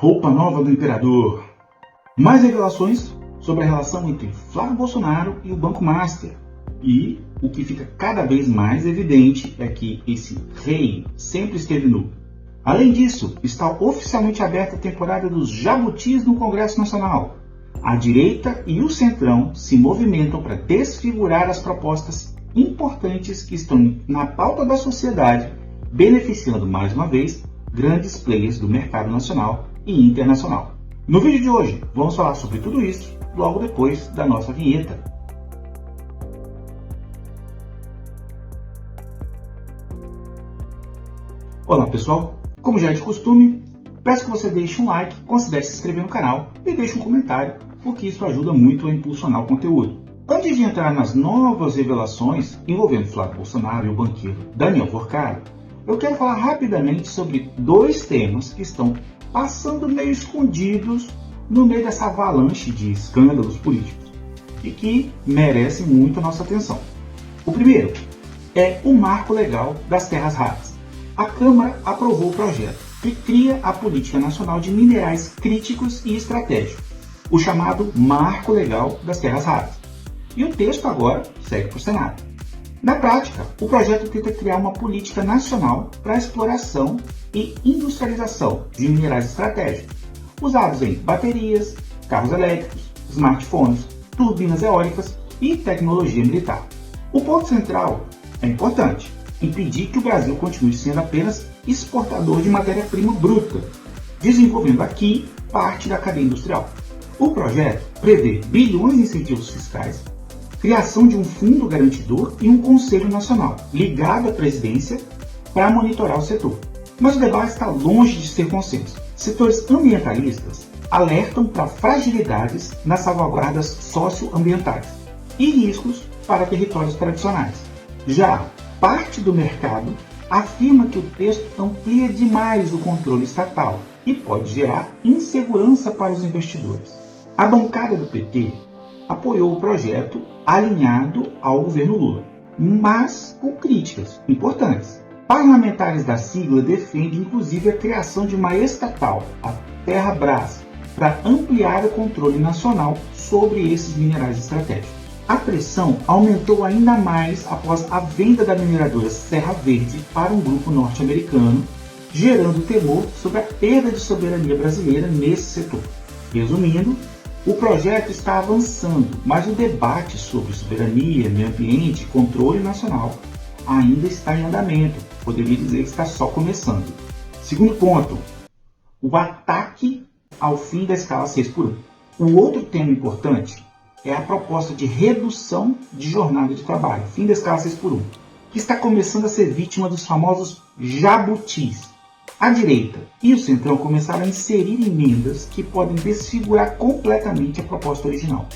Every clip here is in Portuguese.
roupa nova do imperador. Mais revelações sobre a relação entre Flávio Bolsonaro e o Banco Master. E o que fica cada vez mais evidente é que esse rei sempre esteve nu. Além disso, está oficialmente aberta a temporada dos jabutis no Congresso Nacional. A direita e o centrão se movimentam para desfigurar as propostas importantes que estão na pauta da sociedade, beneficiando mais uma vez grandes players do mercado nacional e internacional. No vídeo de hoje, vamos falar sobre tudo isso logo depois da nossa vinheta. Olá pessoal, como já é de costume, peço que você deixe um like, considere se inscrever no canal e deixe um comentário, porque isso ajuda muito a impulsionar o conteúdo. Antes de entrar nas novas revelações envolvendo Flávio Bolsonaro e o banqueiro Daniel Forcade, eu quero falar rapidamente sobre dois temas que estão passando meio escondidos no meio dessa avalanche de escândalos políticos e que merecem muito a nossa atenção. O primeiro é o Marco Legal das Terras Raras. A Câmara aprovou o projeto que cria a Política Nacional de Minerais Críticos e Estratégicos, o chamado Marco Legal das Terras Raras. E o texto agora segue para o Senado. Na prática, o projeto tenta criar uma política nacional para a exploração e industrialização de minerais estratégicos, usados em baterias, carros elétricos, smartphones, turbinas eólicas e tecnologia militar. O ponto central é importante: impedir que o Brasil continue sendo apenas exportador de matéria-prima bruta, desenvolvendo aqui parte da cadeia industrial. O projeto prevê bilhões em incentivos fiscais, criação de um fundo garantidor e um conselho nacional ligado à presidência para monitorar o setor. Mas o debate está longe de ser consenso. Setores ambientalistas alertam para fragilidades nas salvaguardas socioambientais e riscos para territórios tradicionais. Já parte do mercado afirma que o texto amplia demais o controle estatal e pode gerar insegurança para os investidores. A bancada do PT apoiou o projeto alinhado ao governo Lula, mas com críticas importantes. Parlamentares da sigla defendem inclusive a criação de uma estatal, a Terrabras, para ampliar o controle nacional sobre esses minerais estratégicos. A pressão aumentou ainda mais após a venda da mineradora Serra Verde para um grupo norte-americano, gerando temor sobre a perda de soberania brasileira nesse setor. Resumindo, o projeto está avançando, mas o debate sobre soberania, meio ambiente e controle nacional ainda está em andamento. Poderia dizer que está só começando. Segundo ponto, o ataque ao fim da escala 6x1. O outro tema importante é a proposta de redução de jornada de trabalho, fim da escala 6x1, que está começando a ser vítima dos famosos jabutis. A direita e o centrão começaram a inserir emendas que podem desfigurar completamente a proposta original.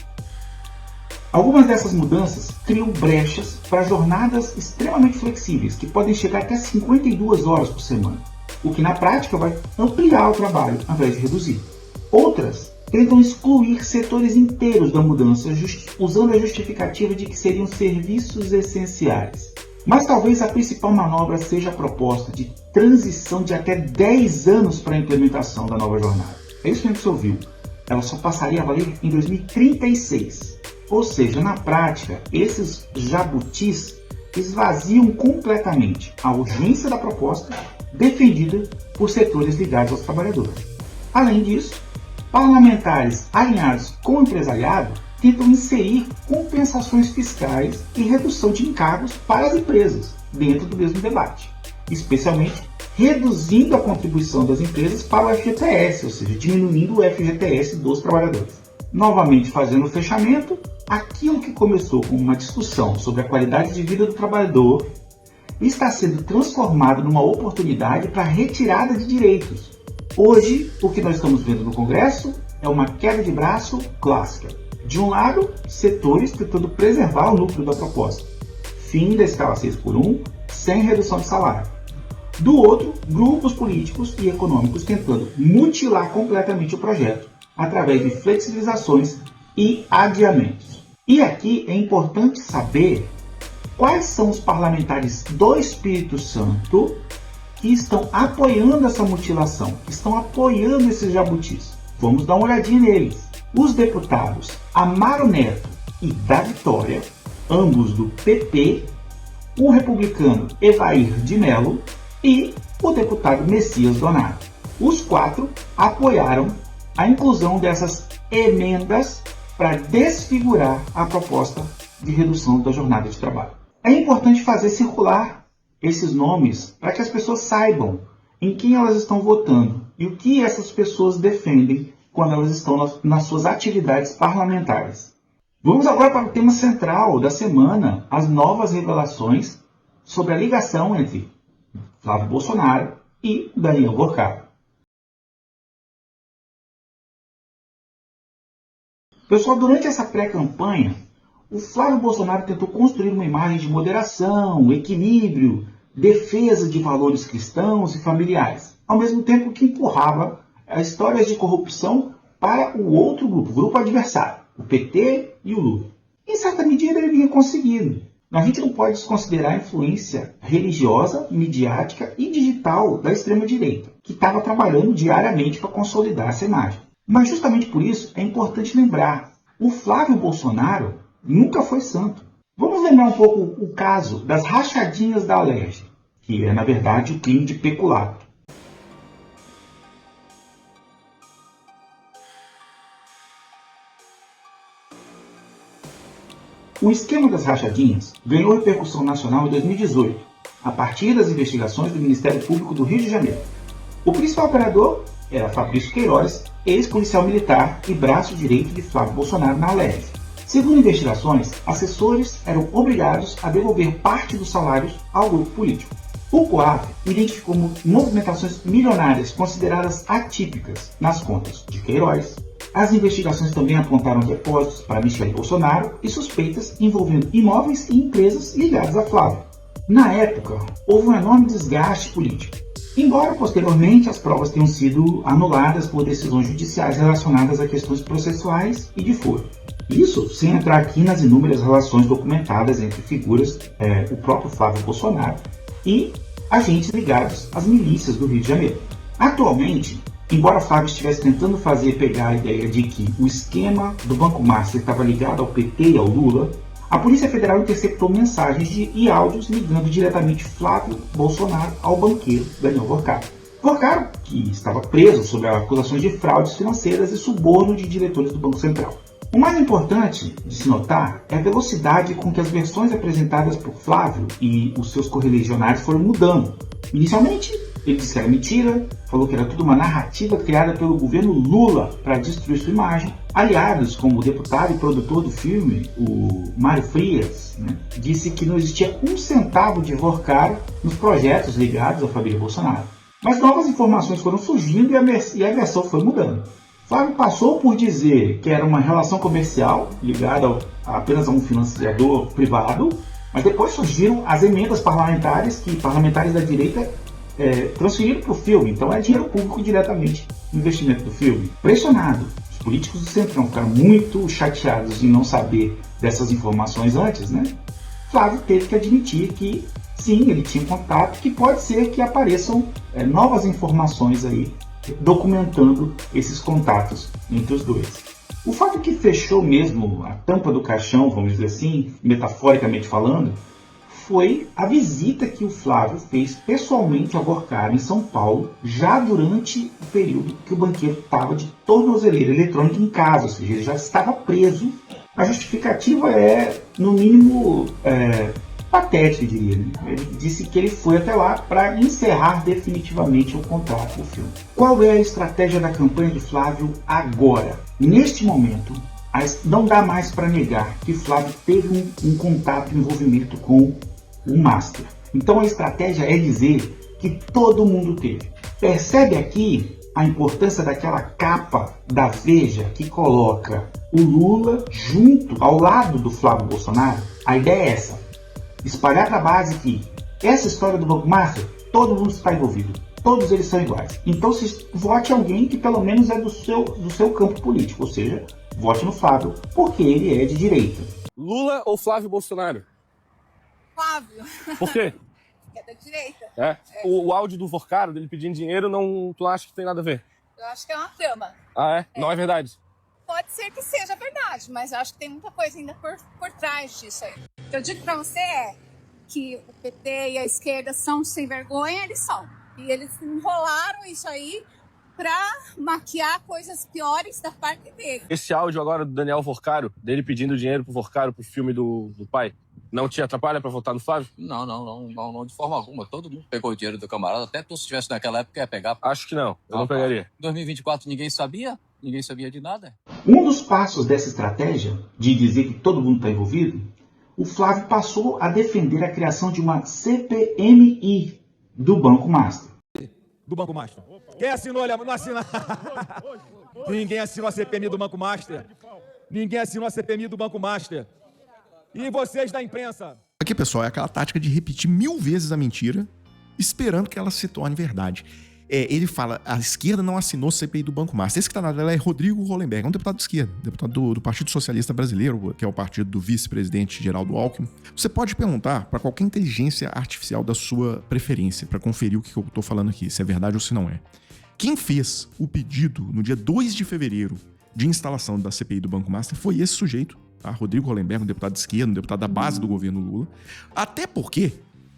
Algumas dessas mudanças criam brechas para jornadas extremamente flexíveis, que podem chegar até 52 horas por semana, o que na prática vai ampliar o trabalho ao invés de reduzir. Outras tentam excluir setores inteiros da mudança, usando a justificativa de que seriam serviços essenciais. Mas talvez a principal manobra seja a proposta de transição de até 10 anos para a implementação da nova jornada. É isso mesmo que você ouviu. Ela só passaria a valer em 2036. Ou seja, na prática, esses jabutis esvaziam completamente a urgência da proposta defendida por setores ligados aos trabalhadores. Além disso, parlamentares alinhados com o empresariado tentam inserir compensações fiscais e redução de encargos para as empresas dentro do mesmo debate, especialmente reduzindo a contribuição das empresas para o FGTS, ou seja, diminuindo o FGTS dos trabalhadores. Novamente fazendo o fechamento, aquilo que começou com uma discussão sobre a qualidade de vida do trabalhador está sendo transformado numa oportunidade para retirada de direitos. Hoje, o que nós estamos vendo no Congresso é uma queda de braço clássica. De um lado, setores tentando preservar o núcleo da proposta, fim da escala 6x1, sem redução de salário. Do outro, grupos políticos e econômicos tentando mutilar completamente o projeto, através de flexibilizações e adiamentos. E aqui é importante saber quais são os parlamentares do Espírito Santo que estão apoiando essa mutilação, que estão apoiando esses jabutis. Vamos dar uma olhadinha neles. Os deputados Amaro Neto e da Vitória, ambos do PP, o republicano Evair de Mello e o deputado Messias Donato. Os 4 apoiaram a inclusão dessas emendas para desfigurar a proposta de redução da jornada de trabalho. É importante fazer circular esses nomes para que as pessoas saibam em quem elas estão votando e o que essas pessoas defendem quando elas estão nas suas atividades parlamentares. Vamos agora para o tema central da semana, as novas revelações sobre a ligação entre Flávio Bolsonaro e Daniel Vorcado. Pessoal, durante essa pré-campanha, o Flávio Bolsonaro tentou construir uma imagem de moderação, equilíbrio, defesa de valores cristãos e familiares, ao mesmo tempo que empurrava as histórias de corrupção para o outro grupo, o grupo adversário, o PT e o Lula. Em certa medida ele vinha conseguindo. A gente não pode desconsiderar a influência religiosa, midiática e digital da extrema-direita, que estava trabalhando diariamente para consolidar essa imagem. Mas justamente por isso é importante lembrar, o Flávio Bolsonaro nunca foi santo. Vamos lembrar um pouco o caso das rachadinhas da Alerj, que é na verdade o crime de peculato. O esquema das rachadinhas ganhou repercussão nacional em 2018, a partir das investigações do Ministério Público do Rio de Janeiro. O principal operador era Fabrício Queiroz, ex-policial militar e braço direito de Flávio Bolsonaro na Alerj. Segundo investigações, assessores eram obrigados a devolver parte dos salários ao grupo político. O COAF identificou movimentações milionárias consideradas atípicas nas contas de Queiroz. As investigações também apontaram depósitos para Michele Bolsonaro e suspeitas envolvendo imóveis e empresas ligadas a Flávio. Na época, houve um enorme desgaste político, embora posteriormente as provas tenham sido anuladas por decisões judiciais relacionadas a questões processuais e de foro. Isso sem entrar aqui nas inúmeras relações documentadas entre figuras, o próprio Flávio Bolsonaro e agentes ligados às milícias do Rio de Janeiro. Atualmente, embora Flávio estivesse tentando fazer pegar a ideia de que o esquema do Banco Master estava ligado ao PT e ao Lula, a Polícia Federal interceptou mensagens e áudios ligando diretamente Flávio Bolsonaro ao banqueiro Daniel Vorcado. Vorcado, que estava preso sob acusações de fraudes financeiras e suborno de diretores do Banco Central. O mais importante de se notar é a velocidade com que as versões apresentadas por Flávio e os seus correligionários foram mudando. Inicialmente, ele disse que era mentira, falou que era tudo uma narrativa criada pelo governo Lula para destruir sua imagem. Aliados, como o deputado e produtor do filme, o Mário Frias, disse que não existia um centavo de Vorcado nos projetos ligados à família Bolsonaro. Mas novas informações foram surgindo e a versão foi mudando. Flávio passou por dizer que era uma relação comercial ligada apenas a um financiador privado, mas depois surgiram as emendas parlamentares que parlamentares da direita transferiram para o filme, então é dinheiro público diretamente no investimento do filme. Pressionado, os políticos do Centrão ficaram muito chateados em não saber dessas informações antes, Flávio teve que admitir que sim, ele tinha contato, que pode ser que apareçam novas informações aí documentando esses contatos entre os dois. O fato que fechou mesmo a tampa do caixão, vamos dizer assim, metaforicamente falando, foi a visita que o Flávio fez pessoalmente a Vorcado em São Paulo, já durante o período que o banqueiro estava de tornozeleira eletrônica em casa, ou seja, ele já estava preso. A justificativa é, no mínimo, patética, diria. Ele disse que ele foi até lá para encerrar definitivamente o contrato do filme. Qual é a estratégia da campanha de Flávio agora? Neste momento, não dá mais para negar que Flávio teve um contato, um envolvimento com o Master. Então a estratégia é dizer que todo mundo teve. Percebe aqui a importância daquela capa da Veja que coloca o Lula junto, ao lado do Flávio Bolsonaro? A ideia é essa: espalhar para a base que essa história do Banco Master, todo mundo está envolvido. Todos eles são iguais. Então vote alguém que pelo menos é do seu campo político, ou seja, vote no Flávio, porque ele é de direita. Lula ou Flávio Bolsonaro? Flávio. Por quê? que é da direita. É? O áudio do Forcaro, dele pedindo dinheiro, não, tu acha que tem nada a ver? Eu acho que é uma trama. Ah, é? Não é verdade? Pode ser que seja verdade, mas eu acho que tem muita coisa ainda por trás disso aí. O que eu digo pra você é que o PT e a esquerda são sem vergonha, eles são. E eles enrolaram isso aí pra maquiar coisas piores da parte dele. Esse áudio agora do Daniel Forcaro, dele pedindo dinheiro pro Forcaro pro filme do pai, não te atrapalha pra votar no Flávio? Não, de forma alguma. Todo mundo pegou o dinheiro do camarada. Até tu, se estivesse naquela época, ia pegar. Acho que não, eu não pegaria. Em 2024 ninguém sabia de nada. Um dos passos dessa estratégia, de dizer que todo mundo está envolvido, o Flávio passou a defender a criação de uma CPMI do Banco Master. Do Banco Master. Quem assinou? Olha, não assina. Ninguém assinou a CPMI do Banco Master. Ninguém assinou a CPMI do Banco Master. E vocês da imprensa? Aqui, pessoal, é aquela tática de repetir 1000 vezes a mentira, esperando que ela se torne verdade. Ele fala, a esquerda não assinou CPI do Banco Master. Esse que está na tela é Rodrigo Hollenberg, é um deputado de esquerda, deputado do Partido Socialista Brasileiro, que é o partido do vice-presidente Geraldo Alckmin. Você pode perguntar para qualquer inteligência artificial da sua preferência, para conferir o que eu estou falando aqui, se é verdade ou se não é. Quem fez o pedido no dia 2 de fevereiro de instalação da CPI do Banco Master foi esse sujeito, tá? Rodrigo Hollenberg, um deputado de esquerda, um deputado da base do governo Lula. Até porque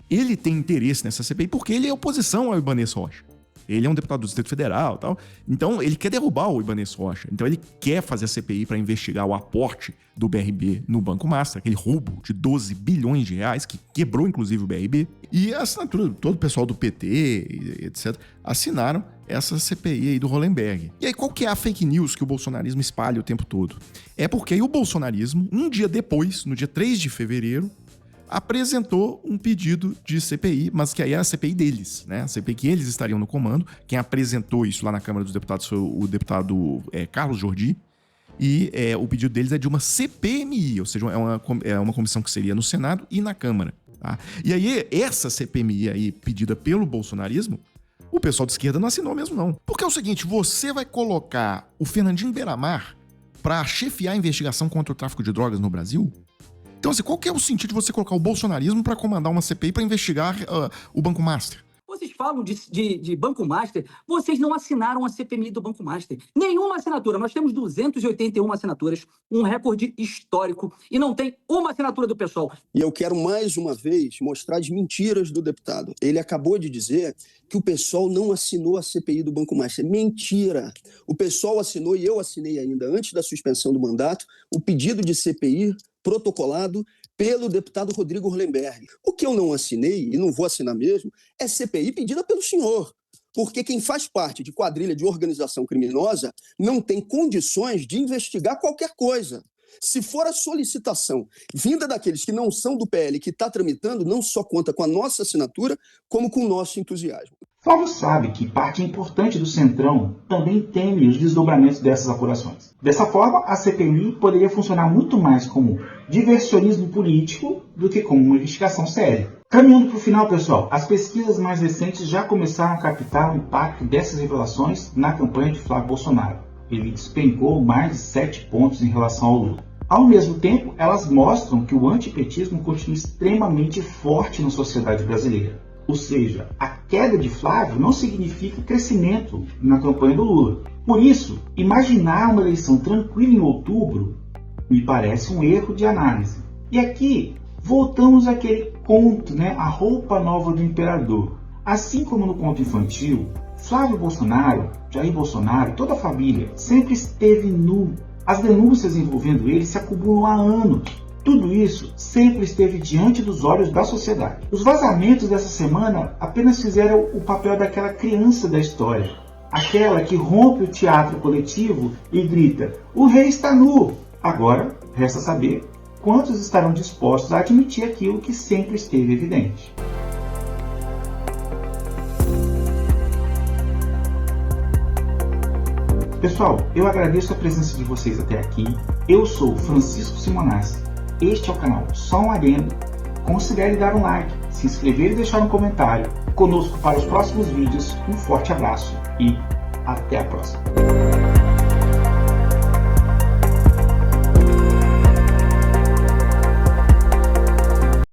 ele tem interesse nessa CPI, porque ele é oposição ao Ibanez Rocha. Ele é um deputado do Distrito Federal e tal. Então, ele quer derrubar o Ibanez Rocha. Então, ele quer fazer a CPI para investigar o aporte do BRB no Banco Master, aquele roubo de 12 bilhões de reais, que quebrou, inclusive, o BRB. E a assinatura, todo o pessoal do PT, etc., assinaram essa CPI aí do Hollenberg. E aí, qual que é a fake news que o bolsonarismo espalha o tempo todo? É porque aí o bolsonarismo, um dia depois, no dia 3 de fevereiro, apresentou um pedido de CPI, mas que aí era a CPI deles, né? A CPI que eles estariam no comando. Quem apresentou isso lá na Câmara dos Deputados foi o deputado Carlos Jordi. E o pedido deles é de uma CPMI, ou seja, é uma comissão que seria no Senado e na Câmara. Tá? E aí, essa CPMI aí, pedida pelo bolsonarismo, o pessoal de esquerda não assinou mesmo, não. Porque é o seguinte, você vai colocar o Fernandinho Beiramar para chefiar a investigação contra o tráfico de drogas no Brasil? Então, assim, qual que é o sentido de você colocar o bolsonarismo para comandar uma CPI para investigar o Banco Master? Vocês falam de Banco Master, vocês não assinaram a CPMI do Banco Master. Nenhuma assinatura. Nós temos 281 assinaturas, um recorde histórico, e não tem uma assinatura do pessoal. E eu quero mais uma vez mostrar as mentiras do deputado. Ele acabou de dizer que o pessoal não assinou a CPI do Banco Master. Mentira! O pessoal assinou, e eu assinei ainda antes da suspensão do mandato, o pedido de CPI protocolado pelo deputado Rodrigo Hollenberg. O que eu não assinei, e não vou assinar mesmo, é CPI pedida pelo senhor. Porque quem faz parte de quadrilha de organização criminosa não tem condições de investigar qualquer coisa. Se for a solicitação vinda daqueles que não são do PL que está tramitando, não só conta com a nossa assinatura, como com o nosso entusiasmo. Flávio sabe que parte importante do Centrão também teme os desdobramentos dessas apurações. Dessa forma, a CPMI poderia funcionar muito mais como diversionismo político do que como uma investigação séria. Caminhando para o final, pessoal, as pesquisas mais recentes já começaram a captar o impacto dessas revelações na campanha de Flávio Bolsonaro. Ele despencou mais de 7 pontos em relação ao Lula. Ao mesmo tempo, elas mostram que o antipetismo continua extremamente forte na sociedade brasileira. Ou seja, a queda de Flávio não significa crescimento na campanha do Lula. Por isso, imaginar uma eleição tranquila em outubro me parece um erro de análise. E aqui, voltamos àquele conto, A roupa nova do imperador. Assim como no conto infantil, Flávio Bolsonaro, Jair Bolsonaro, toda a família sempre esteve nu. As denúncias envolvendo ele se acumulam há anos. Tudo isso sempre esteve diante dos olhos da sociedade. Os vazamentos dessa semana apenas fizeram o papel daquela criança da história. Aquela que rompe o teatro coletivo e grita, "O rei está nu!" Agora, resta saber quantos estarão dispostos a admitir aquilo que sempre esteve evidente. Pessoal, eu agradeço a presença de vocês até aqui. Eu sou Francisco Simonazzi. Este é o canal Só um Adendo. Considere dar um like, se inscrever e deixar um comentário. Conosco para os próximos vídeos. Um forte abraço e até a próxima.